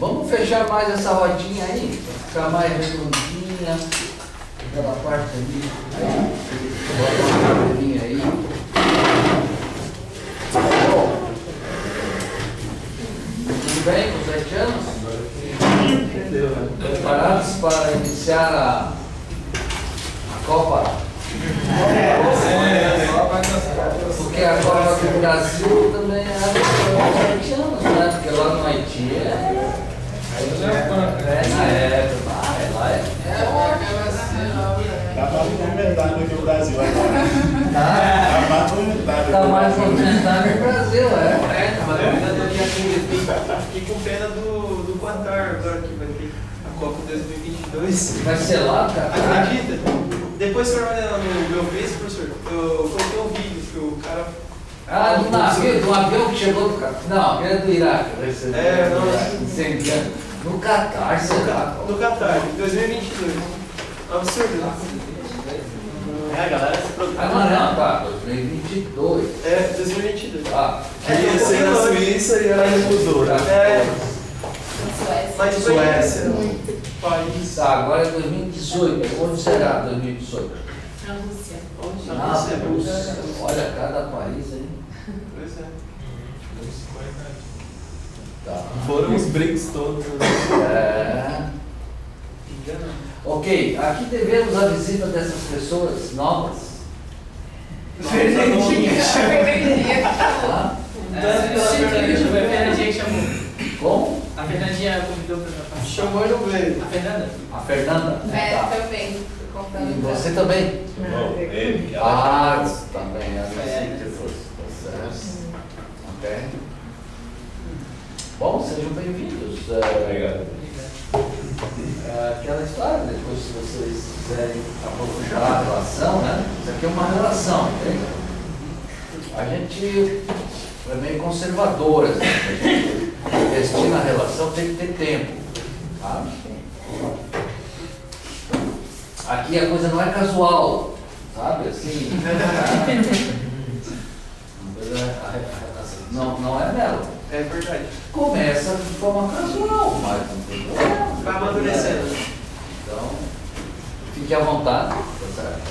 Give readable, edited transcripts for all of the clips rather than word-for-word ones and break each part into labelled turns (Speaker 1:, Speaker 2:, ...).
Speaker 1: Vamos fechar mais essa rodinha aí, para ficar mais redondinha. Aquela parte ali. Aí. Bota uma cadeirinha aí. Bom. Tudo bem com 7 anos? Preparados para iniciar a Copa? Porque a Copa do Brasil também é há 7 anos, né? Porque lá no Haiti lá é.
Speaker 2: Tá mais movimentado do que o Brasil agora.
Speaker 1: Tá
Speaker 2: mais movimentado.
Speaker 1: Tá mais movimentado que o Brasil,
Speaker 3: Fiquei com pena do Qatar agora que vai ter a Copa 2022.
Speaker 1: Vai ser lá, cara?
Speaker 3: Acredita? Depois o senhor vai lá no meu Face, professor, eu coloquei um vídeo que o cara...
Speaker 1: Ah, do avião que chegou do Catar. Não, era do Iraque. Incendiando. No Catar,
Speaker 3: no Qatar, 2022. Absurdo, né?
Speaker 4: A galera se preocupa.
Speaker 1: Não, tá, 2022.
Speaker 3: 2022.
Speaker 1: Ah,
Speaker 2: Ia ser na Suíça e ela recusou.
Speaker 3: Mas Suécia. País.
Speaker 1: Tá, agora é 2018. Onde será 2018?
Speaker 5: Na Rússia.
Speaker 1: Rússia. Olha, cada país aí.
Speaker 3: Pois é.
Speaker 1: Tá.
Speaker 2: Foram os BRICS todos.
Speaker 1: Ok, aqui devemos a visita dessas pessoas novas.
Speaker 5: Fernandinha.
Speaker 1: Tá?
Speaker 4: A Fernandinha que chamou.
Speaker 1: Como?
Speaker 4: A Fernandinha convidou para participar.
Speaker 3: Chamou e não veio.
Speaker 4: A Fernanda?
Speaker 1: A Fernanda? Tá.
Speaker 5: Também.
Speaker 1: E você também?
Speaker 2: Ele.
Speaker 1: Também. Assim que fosse. Tá certo. Ok. Bom, sejam bem-vindos.
Speaker 2: Obrigado.
Speaker 1: Aquela história, depois se vocês quiserem aprofundar a relação, né? Isso aqui é uma relação, entende? A gente é meio conservadora, assim, a gente investir na relação tem que ter tempo, tá? Aqui a coisa não é casual, sabe? Assim, não é dela.
Speaker 3: É verdade.
Speaker 1: Começa de forma casual, mas não tem problema.
Speaker 3: Vai amadurecendo.
Speaker 1: Então, fique à vontade, tá certo?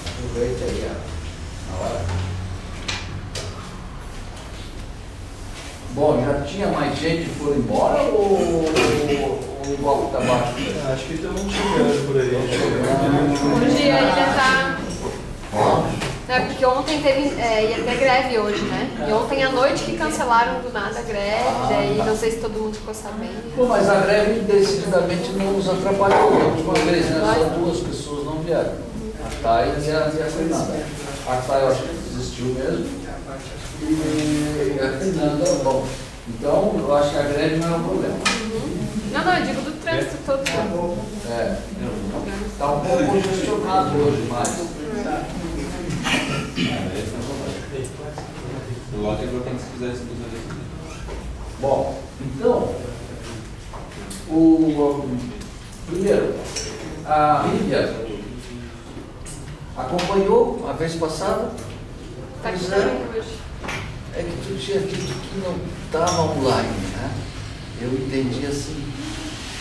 Speaker 1: Aproveite aí a hora. Bom, já tinha mais gente que foi embora ou o bloco está baixo?
Speaker 2: Acho que estamos chegando por aí.
Speaker 5: Hoje ainda tá. É, porque ontem ia ter greve hoje, né? E ontem à noite que cancelaram do nada a greve, daí não sei se todo mundo ficou sabendo.
Speaker 1: Bom, mas a greve decididamente não nos atrapalhou. A última vez, né? Só 2 pessoas não vieram. A Thay e a Fernanda. A Thay eu acho que desistiu mesmo. E a Fernanda, bom. Então, eu acho que a greve não é um problema.
Speaker 5: Não, eu digo do trânsito todo.
Speaker 1: Está um pouco congestionado hoje, mas.
Speaker 2: Logo eu quando se quiser
Speaker 1: Bom, então, primeiro, a Lívia acompanhou a vez passada.
Speaker 5: Tá
Speaker 1: Pois
Speaker 5: estranho hoje.
Speaker 1: É que tu tinha dito que não estava online, né? Eu entendi assim.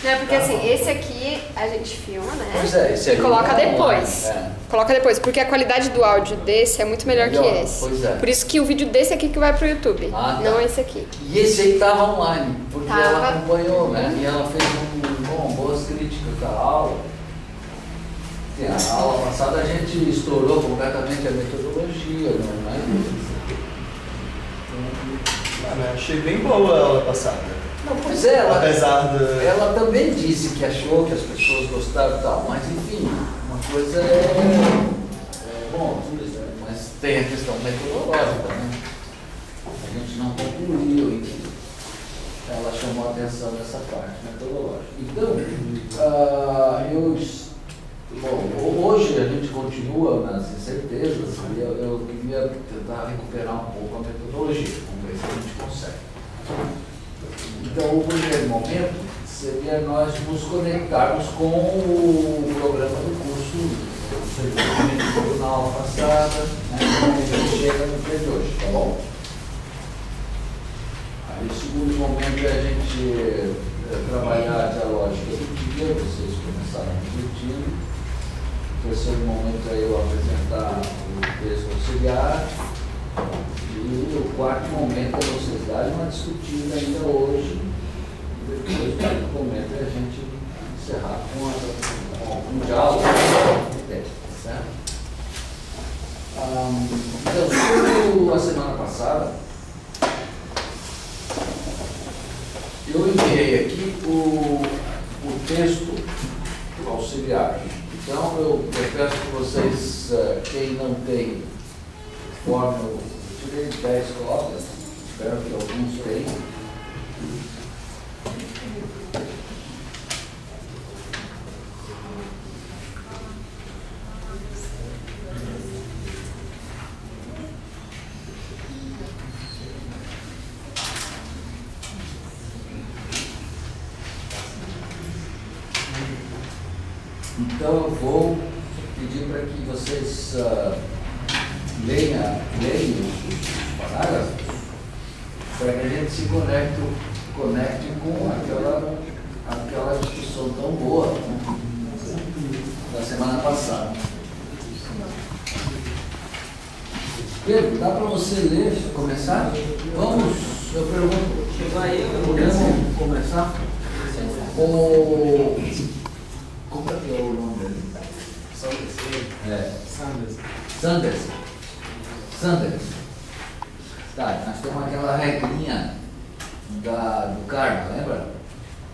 Speaker 5: Não, porque assim, esse aqui a gente filma, né?
Speaker 1: Pois é, esse aqui.
Speaker 5: E coloca depois.
Speaker 1: É.
Speaker 5: Coloca depois, porque a qualidade do áudio desse é muito melhor que esse.
Speaker 1: Pois é.
Speaker 5: Por isso que o vídeo desse aqui que vai pro YouTube,
Speaker 1: Tá.
Speaker 5: não esse aqui.
Speaker 1: E esse aí estava online, porque
Speaker 5: Tava.
Speaker 1: ela acompanhou, né? E ela fez boas críticas da aula. Sim, a aula passada a gente estourou completamente a metodologia, não é?
Speaker 2: Achei bem boa a aula passada.
Speaker 1: Não, pois é,
Speaker 2: Apesar de...
Speaker 1: ela também disse que achou que as pessoas gostaram e tal, mas enfim, uma coisa bom, mas tem a questão metodológica, né? A gente não concluiu, enfim. Ela chamou a atenção nessa parte metodológica. Então, hoje a gente continua nas incertezas e eu queria tentar recuperar um pouco a metodologia, vamos ver se a gente consegue. Então, o primeiro momento seria nós nos conectarmos com o programa do curso, na aula passada, né, como a gente chega no dia de hoje, tá bom? Aí o segundo momento é a gente trabalhar a dialógica do dia, vocês começaram discutindo. No terceiro momento é eu apresentar o texto auxiliar. E o quarto momento é vocês darem uma discutida ainda hoje. E depois, o quarto momento é a gente encerrar com um diálogo, certo? Então, sobre a semana passada, eu enviei aqui o texto auxiliar. Então, eu peço que vocês, quem não tem forma, eu tirei 10 cópias, espero que alguns tenham. Então eu vou pedir para que vocês leiam os parágrafos para que a gente se conecte com aquela discussão tão boa da semana passada. Pedro, dá para você ler, começar? Vamos, eu pergunto, podemos começar? Como é que é o nome dele? Sanders. Tá, nós temos aquela regrinha do karma, lembra?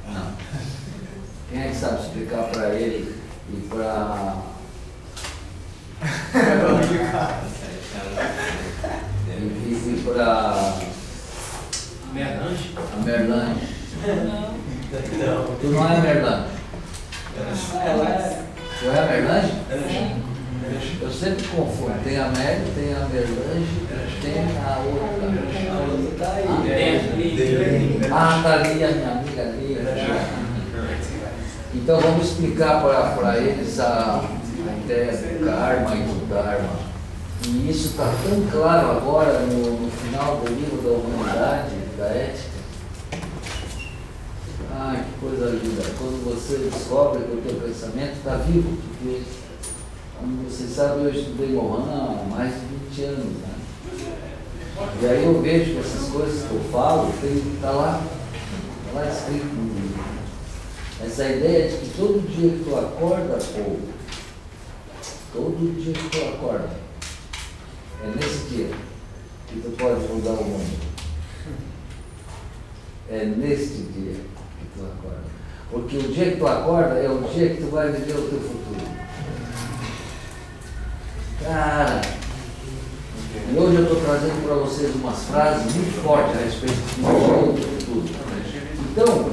Speaker 1: Não. Quem é que sabe explicar para ele e para... e para...
Speaker 4: Merlange?
Speaker 1: A Merlange.
Speaker 4: Não.
Speaker 1: Tu não é Merlange? Tu é a Merlange? Eu sempre confundo. Tem a Mer, tem a Merlange, tem a outra.
Speaker 3: A outra tá aí.
Speaker 1: Ah, tá ali, a minha amiga ali. Então vamos explicar para eles a ideia do karma e do dharma. E isso está tão claro agora no final do livro da humanidade, da ética. Ai, que coisa linda. Quando você descobre que o teu pensamento está vivo, porque, como vocês sabem, eu estudei Mohan há mais de 20 anos, né? E aí eu vejo que essas coisas que eu falo, está lá escrito no livro. Essa ideia de que todo dia que tu acorda, todo dia que tu acorda, é nesse dia que tu pode mudar o mundo. É neste dia que tu acorda. Porque o dia que tu acorda é o dia que tu vai viver o teu futuro. Cara, e hoje eu estou trazendo para vocês umas frases muito fortes a respeito do futuro. Então,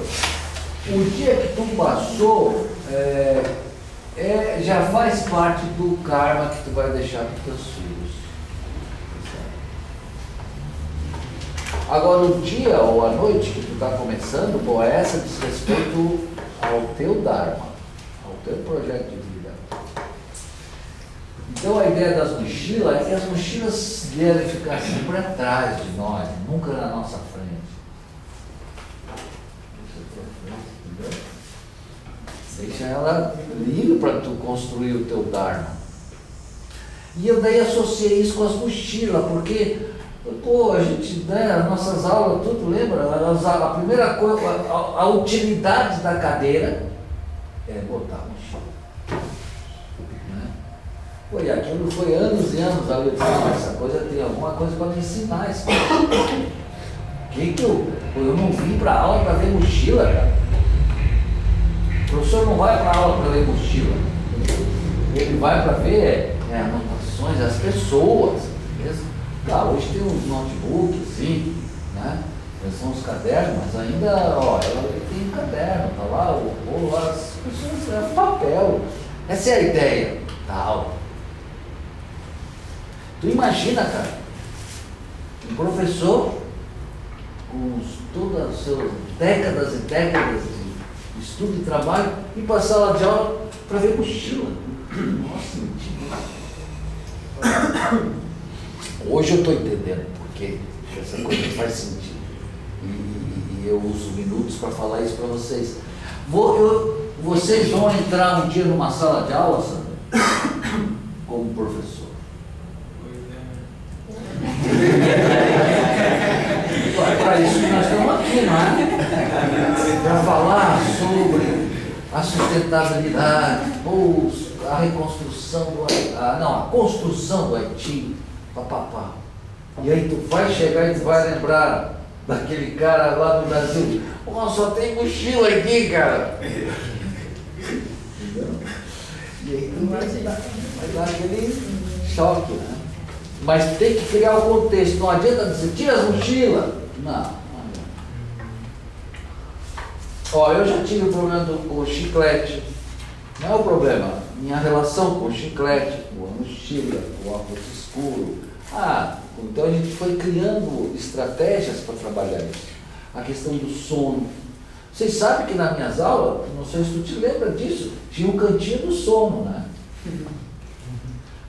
Speaker 1: o dia que tu passou já faz parte do karma que tu vai deixar para os teus filhos. Agora, o dia ou a noite que tu está começando, essa diz respeito ao teu dharma, ao teu projeto de vida. Então, a ideia das mochilas é que as mochilas devem ficar sempre atrás de nós, nunca na nossa frente. Deixa ela livre para tu construir o teu dharma. E eu daí associei isso com as mochilas, porque a gente, né, as nossas aulas, tudo lembra? A primeira coisa, a utilidade da cadeira é botar a mochila. Né? E aquilo foi anos e anos ali, eu disse, essa coisa tem alguma coisa para me ensinar. Eu não vim para a aula para ver mochila, cara. O professor não vai para a aula para ver mochila. Ele vai para ver anotações das pessoas. Mesmo. Tá, hoje tem uns notebooks, sim, né? São os cadernos, mas ainda, ela tem um caderno, tá lá, ou as pessoas, papel. Essa é a ideia da aula. Tu imagina, cara, um professor com todas as suas décadas e décadas de estudo e trabalho e para a sala de aula para ver mochila. Nossa, mentira. Hoje eu estou entendendo porque essa coisa faz sentido. e eu uso minutos para falar isso para vocês. Vocês vão entrar um dia numa sala de aula, Sandra, como professor. Para isso que nós estamos aqui, não é? Para falar sobre a sustentabilidade, a reconstrução do Haiti, a construção do Haiti, papapá. E aí tu vai chegar e tu vai lembrar daquele cara lá no Brasil, só tem mochila aqui, cara. E aí tu vai dar aquele choque, né? Mas tem que criar o contexto, não adianta dizer, tira as mochilas. Não. Ó, eu já tive o problema com o chiclete. Não é o problema. Minha relação com o chiclete, com a mochila, com o óculos escuro. Então a gente foi criando estratégias para trabalhar isso. A questão do sono. Vocês sabem que nas minhas aulas, não sei se tu te lembra disso, tinha um cantinho do sono, né?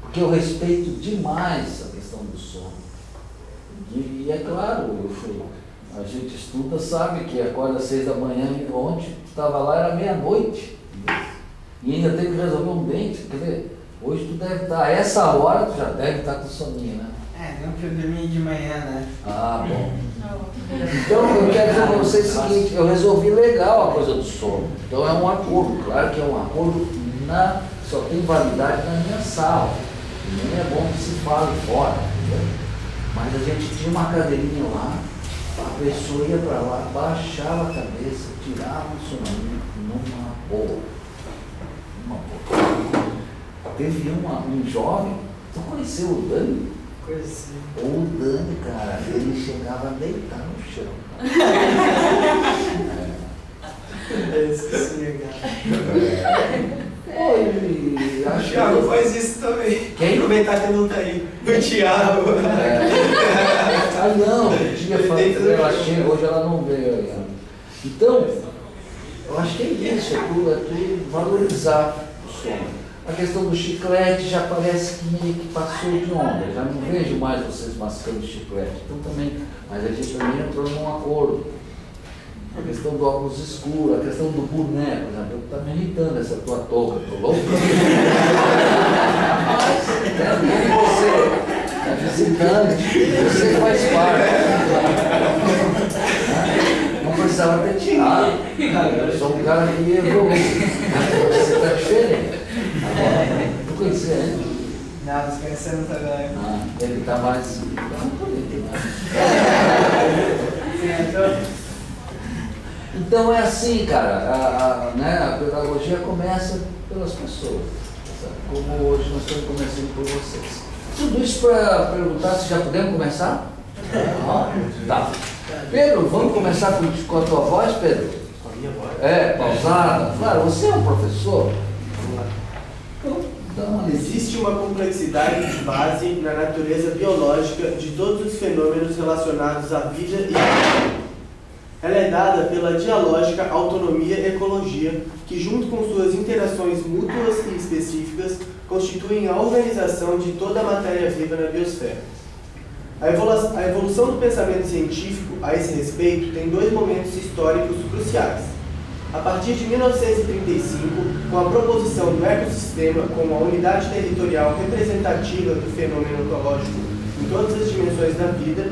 Speaker 1: Porque eu respeito demais a questão do sono. E é claro, a gente estuda, sabe que acorda às 6 da manhã e ontem estava lá, era meia-noite. E ainda tem que resolver um dente. Quer dizer, hoje tu deve estar, a essa hora tu já deve estar com soninho, né?
Speaker 3: Não que eu dormi de manhã, né?
Speaker 1: Bom. Então eu quero dizer para vocês o seguinte, eu resolvi legal a coisa do sono. Então é um acordo, claro que é um acordo só tem validade na minha sala. Nem é bom que se fale fora, entendeu? Mas a gente tinha uma cadeirinha lá, a pessoa ia para lá, baixava a cabeça, tirava o soninho numa boa. Teve um jovem, tu conheceu o Dani?
Speaker 3: Conheci.
Speaker 1: O Dani, cara, ele chegava a deitar no chão.
Speaker 3: Esqueci, cara.
Speaker 1: Acho que
Speaker 3: Thiago faz isso também.
Speaker 1: Quem?
Speaker 3: Aproveitar que ele não tá aí. O Thiago.
Speaker 1: Não, um dia ela chega, hoje ela não veio aí. Então, eu acho que é isso, é tu valorizar o sono. A questão do chiclete já parece que meio que passou de onda, já não vejo mais vocês mascando chiclete. Então também, mas a gente também entrou num acordo. A questão do óculos escuro, a questão do boné, por exemplo, está me irritando essa tua touca, tô louco. Mas, você é visitante, você faz parte. Não precisava ter tirado. Eu sou um cara que evoluiu. Você está diferente. Tu conhecia ele?
Speaker 3: Não, nos conhecemos também.
Speaker 1: Ele está mais. Então é assim, cara, a pedagogia começa pelas pessoas, sabe? Como hoje nós estamos começando por vocês. Tudo isso para perguntar se já podemos começar? Tá. Pedro, vamos começar com a tua voz, Pedro?
Speaker 2: Com a minha voz?
Speaker 1: Pausada. Claro, você é um professor. Então,
Speaker 6: existe uma complexidade de base na natureza biológica de todos os fenômenos relacionados à vida e à vida. Ela é dada pela dialógica autonomia e ecologia, que junto com suas interações mútuas e específicas, constituem a organização de toda a matéria viva na biosfera. A evolução do pensamento científico, a esse respeito, tem dois momentos históricos cruciais. A partir de 1935, com a proposição do ecossistema como a unidade territorial representativa do fenômeno ecológico em todas as dimensões da vida,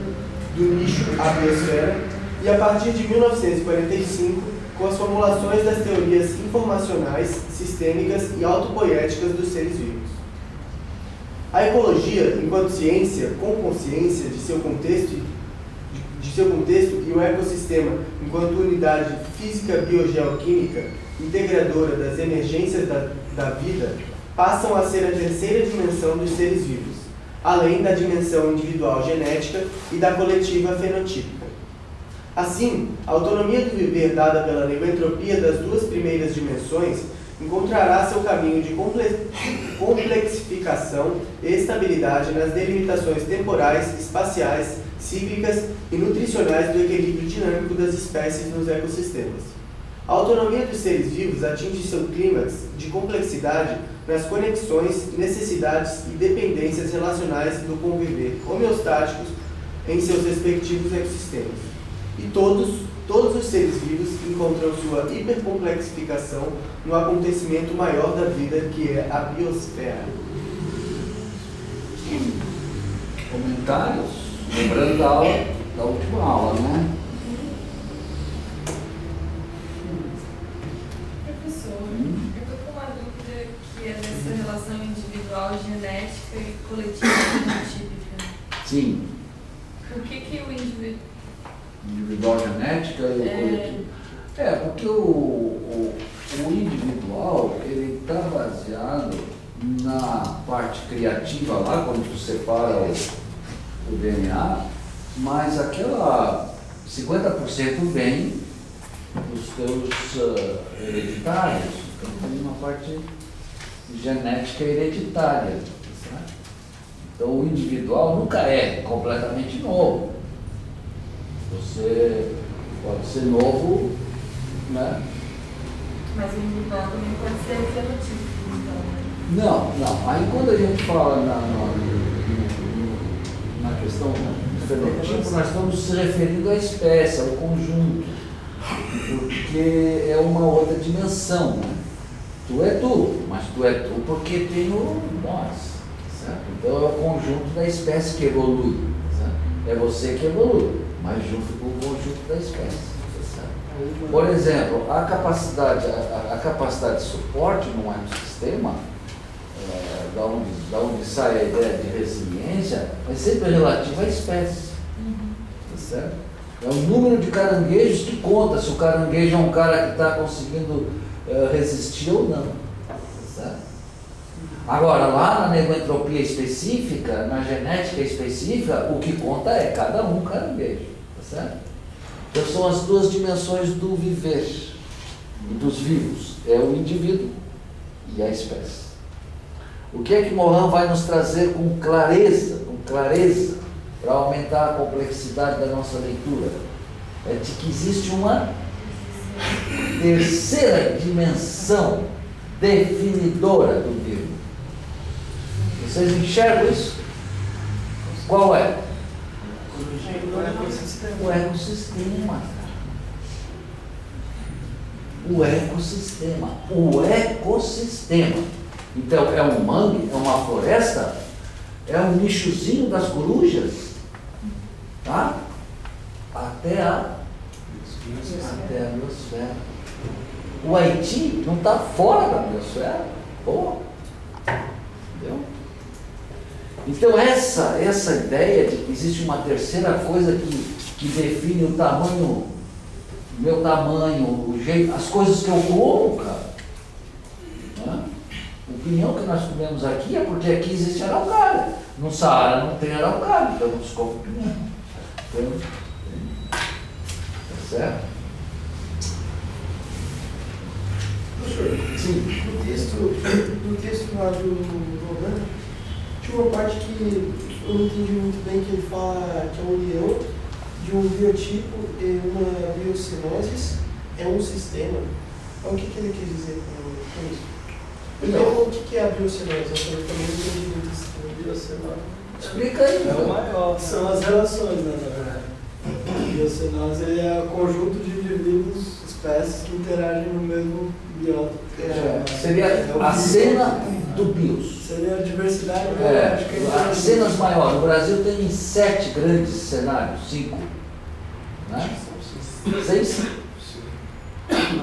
Speaker 6: do nicho à biosfera, e a partir de 1945, com as formulações das teorias informacionais, sistêmicas e autopoéticas dos seres vivos. A ecologia, enquanto ciência com consciência de seu contexto e o ecossistema, enquanto unidade física biogeoquímica integradora das emergências da vida, passam a ser a terceira dimensão dos seres vivos, além da dimensão individual genética e da coletiva fenotípica. Assim, a autonomia do viver dada pela neuentropia das duas primeiras dimensões encontrará seu caminho de complexificação e estabilidade nas delimitações temporais, espaciais, cíclicas e nutricionais do equilíbrio dinâmico das espécies nos ecossistemas. A autonomia dos seres vivos atinge seu clímax de complexidade nas conexões, necessidades e dependências relacionais do conviver homeostáticos em seus respectivos ecossistemas. E todos os seres vivos encontram sua hipercomplexificação no acontecimento maior da vida, que é a biosfera.
Speaker 1: Comentários? Lembrando da última aula, né?
Speaker 4: Professor, eu estou com uma dúvida que é dessa relação individual, genética e coletiva fenotípica.
Speaker 1: Sim.
Speaker 4: Por que o indivíduo...
Speaker 1: Individual genética e o coletivo. Porque o individual, ele está baseado na parte criativa lá, quando tu separa o DNA, mas aquela 50% vem dos teus hereditários. Então tem uma parte genética hereditária. Certo? Então o individual nunca é completamente novo. Você pode ser novo, né?
Speaker 4: Mas o individual também pode ser fenotípico, então, né?
Speaker 1: Não. Aí quando a gente fala na questão do fenotipo, nós estamos se referindo à espécie, ao conjunto, porque é uma outra dimensão, né? Tu é tu, mas tu é tu porque tem o nós, certo? Então é o conjunto da espécie que evolui, certo? É você que evolui, mas junto com o conjunto da espécie. Por exemplo, a capacidade de suporte num ecossistema, da onde sai a ideia de resiliência, é sempre relativa à espécie. Tá certo? É o número de caranguejos que conta se o caranguejo é um cara que está conseguindo resistir ou não. Tá certo? Agora, lá na negoentropia específica, na genética específica, o que conta é cada um caranguejo. Tá certo? Então são as duas dimensões do viver, dos vivos, é o indivíduo e a espécie. O que é que Morin vai nos trazer com clareza, para aumentar a complexidade da nossa leitura? É de que existe uma terceira dimensão definidora do vivo. Vocês enxergam isso? Qual é? O ecossistema. O ecossistema. Então, é um mangue, é uma floresta, é um nichozinho das corujas, tá? Até a biosfera. O Haiti não está fora da biosfera. Pô, entendeu? Então essa ideia de que existe uma terceira coisa que define o tamanho, meu tamanho, o jeito, as coisas que eu como, cara. Né? O pinhão que nós comemos aqui é porque aqui existe araucária. No Saara não tem araucária, então não se come pinhão. Então, tá certo?
Speaker 7: Professor,
Speaker 1: Sim.
Speaker 7: no texto lá do Ronan, tinha uma parte que eu não entendi muito bem, que ele fala que a união de um biotipo e uma biocinose é um sistema. Então, o que ele quis dizer com isso? Primeiro, o que é a biocinose? Eu também não entendi muito isso. Biocinose.
Speaker 1: Explica aí.
Speaker 2: É o maior.
Speaker 7: São as relações, né, na verdade. A biocinose é o conjunto de indivíduos, espécies que interagem no mesmo biota.
Speaker 1: Seria a cena do bios.
Speaker 7: Seria a diversidade biológica.
Speaker 1: As cenas maiores. No Brasil tem 7 grandes cenários, 5. Né? 6?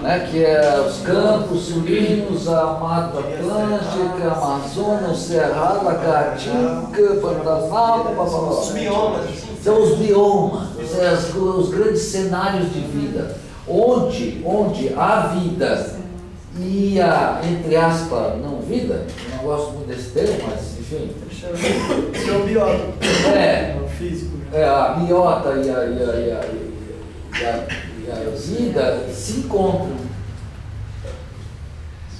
Speaker 1: Né? Que é os campos sulinos, a Mata Atlântica, a Amazônia, o Cerrado, a Caatinga, Pantanal,
Speaker 3: Os biomas.
Speaker 1: São os biomas, os grandes cenários de vida, onde a vida e a, entre aspas, não vida, eu não gosto muito desse termo, mas enfim.
Speaker 7: Isso é o biota.
Speaker 1: É
Speaker 7: o físico.
Speaker 1: A biota e a vida se encontram.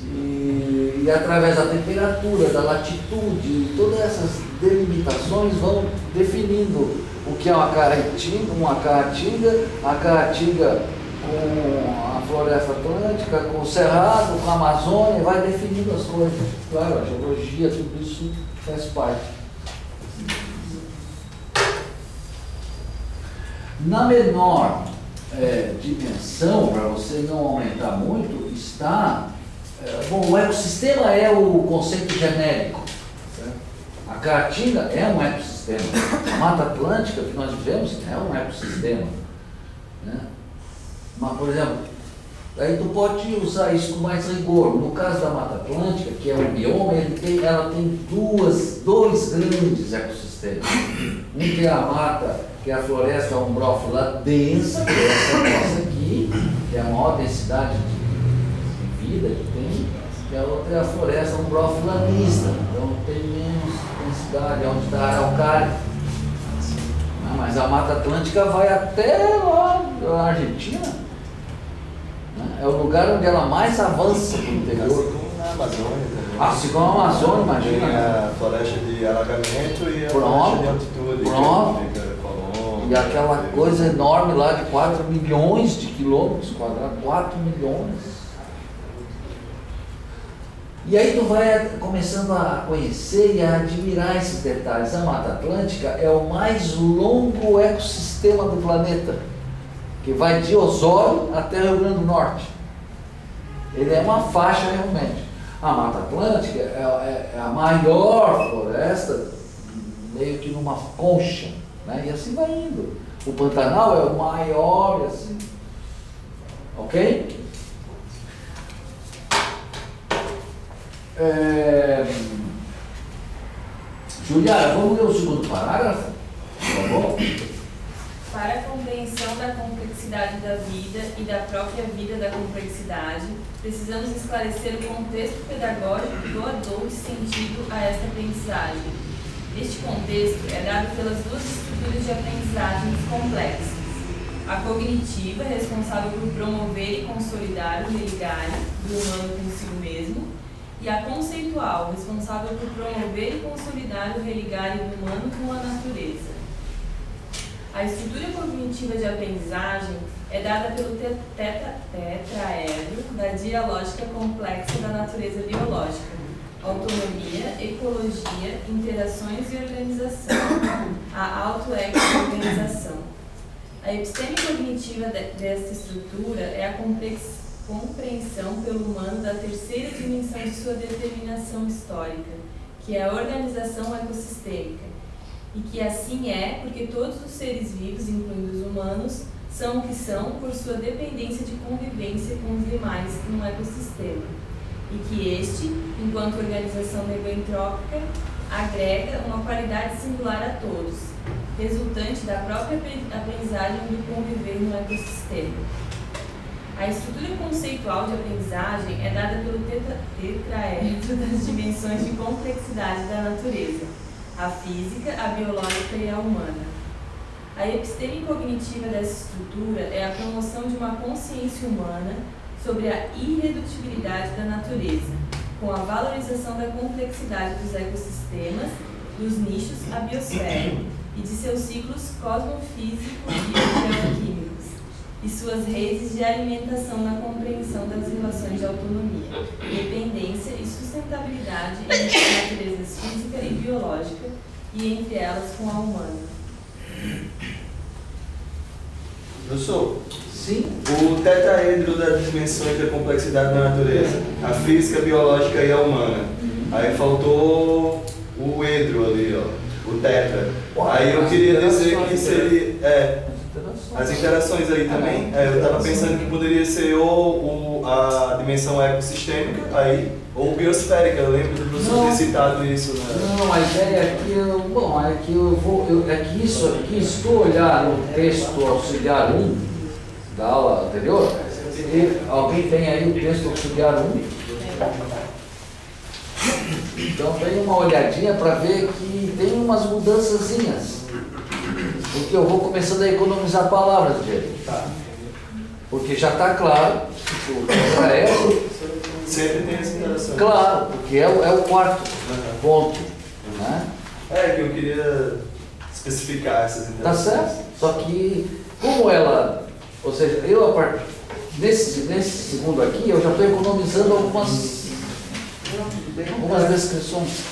Speaker 1: E através da temperatura, da latitude, todas essas delimitações vão definindo o que é uma caatinga, a caatinga com a floresta atlântica, com o cerrado, com a Amazônia, vai definindo as coisas. Claro, a geologia, tudo isso faz parte. Na menor dimensão, para você não aumentar muito, está... bom, o ecossistema é o conceito genérico. Certo? A Caatinga é um ecossistema. A Mata Atlântica que nós vivemos é um ecossistema. Né? Mas, por exemplo, aí tu pode usar isso com mais rigor. No caso da Mata Atlântica, que é um bioma, ela tem dois grandes ecossistemas. Um que é a mata, que é a floresta umbrófila densa, que é essa nossa aqui, que é a maior densidade de vida que tem, e a outra é a floresta umbrófila mista, então tem menos densidade, é onde está a araucária. Mas a Mata Atlântica vai até lá na Argentina. É o lugar onde ela mais avança no interior.
Speaker 2: Assim como na Amazônia também.
Speaker 1: Assim como a Amazônia, imagina.
Speaker 2: Tem a floresta de alagamento e a
Speaker 1: Pronto.
Speaker 2: floresta de altitude.
Speaker 1: Pronto.
Speaker 2: Que fica Colômbia,
Speaker 1: E aquela coisa enorme lá de 4 milhões de quilômetros quadrados, 4 milhões. E aí tu vai começando a conhecer e a admirar esses detalhes. A Mata Atlântica é o mais longo ecossistema do planeta, que vai de Osório até o Rio Grande do Norte. Ele é uma faixa realmente. A Mata Atlântica é a maior floresta, meio que numa concha, né? E assim vai indo. O Pantanal é o maior, e assim. Ok? Juliana, vamos ler o segundo parágrafo? Tá bom?
Speaker 4: Para a compreensão da complexidade da vida e da própria vida da complexidade, precisamos esclarecer o contexto pedagógico doador de sentido a esta aprendizagem. Este contexto é dado pelas duas estruturas de aprendizagem complexas. A cognitiva, responsável por promover e consolidar o religário do humano consigo mesmo, e a conceitual, responsável por promover e consolidar o religário do humano com a natureza. A estrutura cognitiva de aprendizagem é dada pelo tetraedro da dialógica complexa da natureza biológica: autonomia, ecologia, interações e organização, a auto-organização. A episteme cognitiva desta estrutura é a compreensão pelo humano da terceira dimensão de sua determinação histórica, que é a organização ecossistêmica, e que assim é porque todos os seres vivos, incluindo os humanos, são o que são por sua dependência de convivência com os demais num ecossistema, e que este, enquanto organização negentrópica, agrega uma qualidade singular a todos, resultante da própria aprendizagem do conviver no ecossistema. A estrutura conceitual de aprendizagem é dada pelo tetraedro das dimensões de complexidade da natureza: a física, a biológica e a humana. A episteme cognitiva dessa estrutura é a promoção de uma consciência humana sobre a irredutibilidade da natureza, com a valorização da complexidade dos ecossistemas, dos nichos à biosfera e de seus ciclos cosmofísicos e geoquímicos, e suas redes de alimentação na compreensão das relações de autonomia, dependência e sustentabilidade entre as naturezas física e biológica, e entre elas com a humana.
Speaker 2: Professor,
Speaker 1: Sim.
Speaker 2: o tetraedro das dimensões da complexidade da natureza, a física, a biológica e a humana. Aí faltou o edro ali, ó, o tetra. Aí eu queria dizer que seria... as interações aí também, eu estava pensando que poderia ser ou a dimensão ecossistêmica, aí, ou biosférica. Eu lembro do professor ter citado isso. Né?
Speaker 1: Não, a ideia é que é que isso aqui, se tu olhar no texto auxiliar 1 da aula anterior, alguém tem aí o texto auxiliar 1? Então tem uma olhadinha para ver que tem umas mudançazinhas. Porque eu vou começando a economizar palavras dele. Porque já está claro que o tetraedro
Speaker 2: Sempre tem essa interação.
Speaker 1: claro, porque é o quarto ponto. Né?
Speaker 2: É que eu queria especificar essas
Speaker 1: Tá
Speaker 2: interações.
Speaker 1: certo? Só que, como ela, ou seja, eu nesse segundo aqui, eu já estou economizando algumas descrições.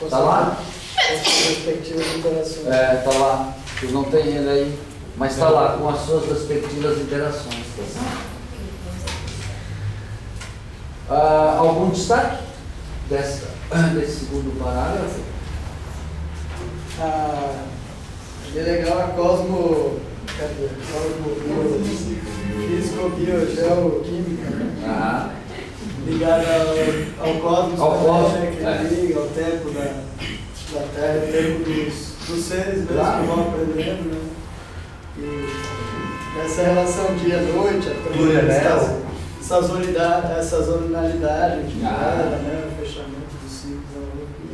Speaker 1: Tá lá?
Speaker 7: Perspectiva de interação.
Speaker 1: Tá lá. Vocês não tem ele aí. mas está lá com as suas respectivas interações. Tá certo? Algum destaque desse segundo parágrafo?
Speaker 7: É legal a cosmo. Cadê? Físico-biogeoquímica, né? Ligada ao cosmos, né? Que liga ao tempo da Terra, o tempo dos seres mesmo que vão aprendendo, né? E essa relação dia-noite, a sazonalidade, né? O fechamento do ciclo.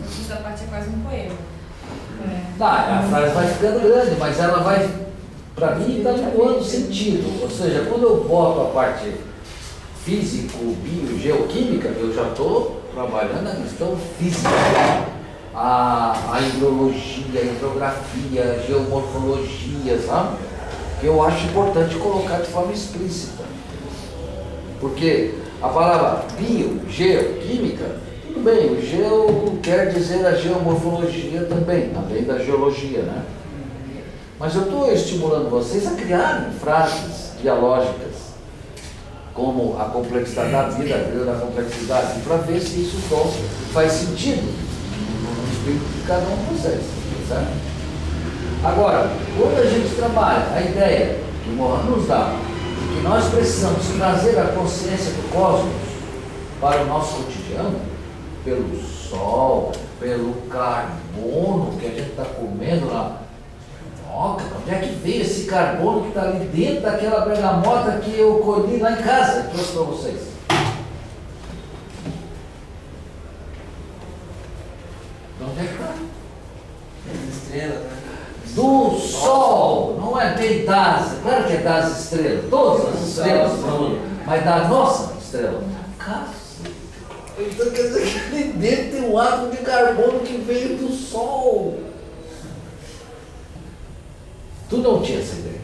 Speaker 4: Essa parte é quase um poema.
Speaker 1: Tá, a frase vai ficando grande, mas ela vai, para mim, está tomando sentido. Ou seja, quando eu boto a parte físico, bio, geoquímica, eu já estou trabalhando a questão física. A hidrologia, a hidrografia, a geomorfologia, sabe? Que eu acho importante colocar de forma explícita. Porque a palavra bio, geoquímica, tudo bem, o geo quer dizer a geomorfologia também, além da geologia, né? Mas eu estou estimulando vocês a criarem frases dialógicas, como a complexidade da vida, a vida da complexidade, para ver se isso faz sentido no espírito de cada um de vocês, certo? Agora, quando a gente trabalha a ideia que o Mohan nos dá, que nós precisamos trazer a consciência do cosmos para o nosso cotidiano, pelo sol, pelo carbono que a gente está comendo lá. Ó, onde é que veio esse carbono que está ali dentro daquela bergamota que eu colhi lá em casa e trouxe para vocês? De onde é que está?
Speaker 3: Estrela, né?
Speaker 1: Do Sol, não é bem das, claro que é das estrelas, todas as estrelas, mas da nossa estrela. Então quer dizer que ali dentro tem um átomo de carbono que veio do Sol. Tu não tinha essa ideia?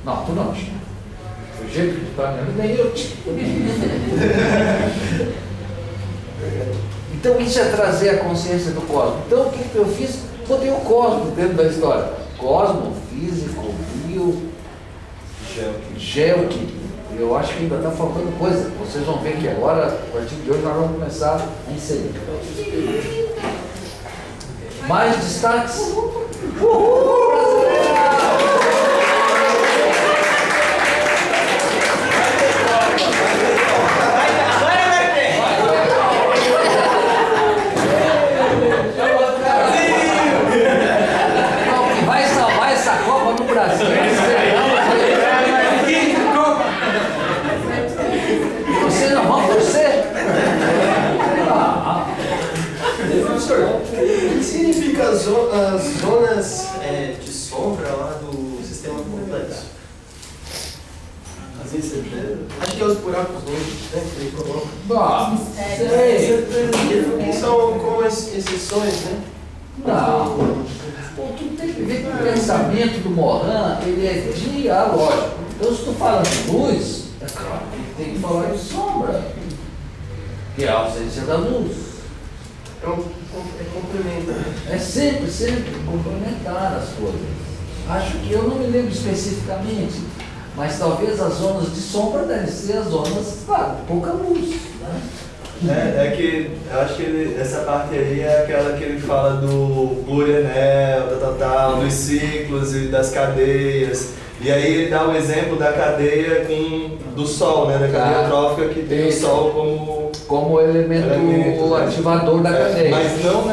Speaker 1: Não, tu não tinha. O jeito que tu está me nem eu tinha. Então isso é trazer a consciência do cosmos. Então o que eu fiz? Botei o cosmos dentro da história. Cosmo, físico, bio, geoquímico. Eu acho que ainda está faltando coisa. Vocês vão ver que agora, a partir de hoje, nós vamos começar a inserir. Mais destaques? Uhul, brasileira! Vai salvar essa Copa no Brasil. Vocês não vão torcer?
Speaker 7: Professor, o que significa as zonas de sombra lá do sistema complexo? As incertezas? Acho que é os buracos negros, né? Que ele coloca.
Speaker 1: Sei.
Speaker 7: Que são como exceções, né?
Speaker 1: Não. Tu tem que ver que o pensamento do Mohan, ele é dialógico. Então, se tu fala de luz, é claro que tem que falar de sombra, que é a ausência da luz.
Speaker 7: É complemento.
Speaker 1: É sempre complementar as coisas. Acho que eu não me lembro especificamente, mas talvez as zonas de sombra devem ser as zonas, claro, de pouca luz, né?
Speaker 2: É que eu acho que essa parte aí é aquela que ele fala do plurianel, dos ciclos e das cadeias. E aí ele dá o exemplo da cadeia do Sol, né? Da cadeia trófica que tem o Sol como elemento ativador da cadeia. Mas não,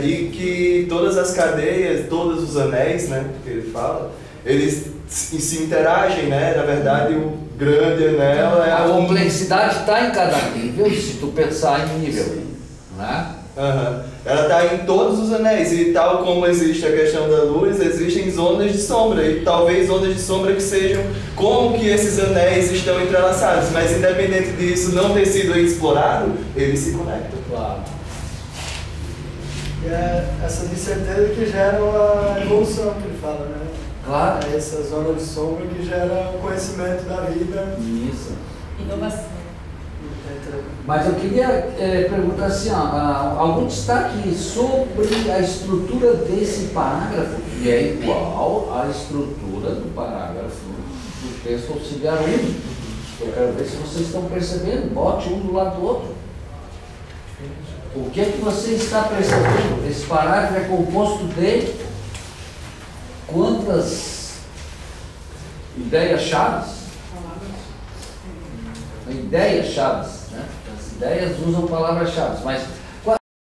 Speaker 2: e que todas as cadeias, todos os anéis, né? Que ele fala, eles se interagem, né? Na verdade, o grande anel é
Speaker 1: a complexidade está em cada nível, se tu pensar em nível, né?
Speaker 2: Ela está em todos os anéis, e tal como existe a questão da luz, existem zonas de sombra, e talvez zonas de sombra que sejam como que esses anéis estão entrelaçados, mas independente disso não ter sido explorado, eles se conectam.
Speaker 1: Claro.
Speaker 7: E é essas incertezas que geram a evolução que ele fala, né?
Speaker 1: Claro.
Speaker 7: É essa zona de sombra que gera o conhecimento da vida.
Speaker 1: Isso.
Speaker 4: Inovação.
Speaker 1: Mas eu queria perguntar assim, ó, algum destaque sobre a estrutura desse parágrafo, que é igual à estrutura do parágrafo do texto auxiliar 1. Eu quero ver se vocês estão percebendo. Bote um do lado do outro. O que é que você está percebendo? Esse parágrafo é composto de quantas ideias-chave? Ideias-chave, né? As ideias usam palavras-chave, mas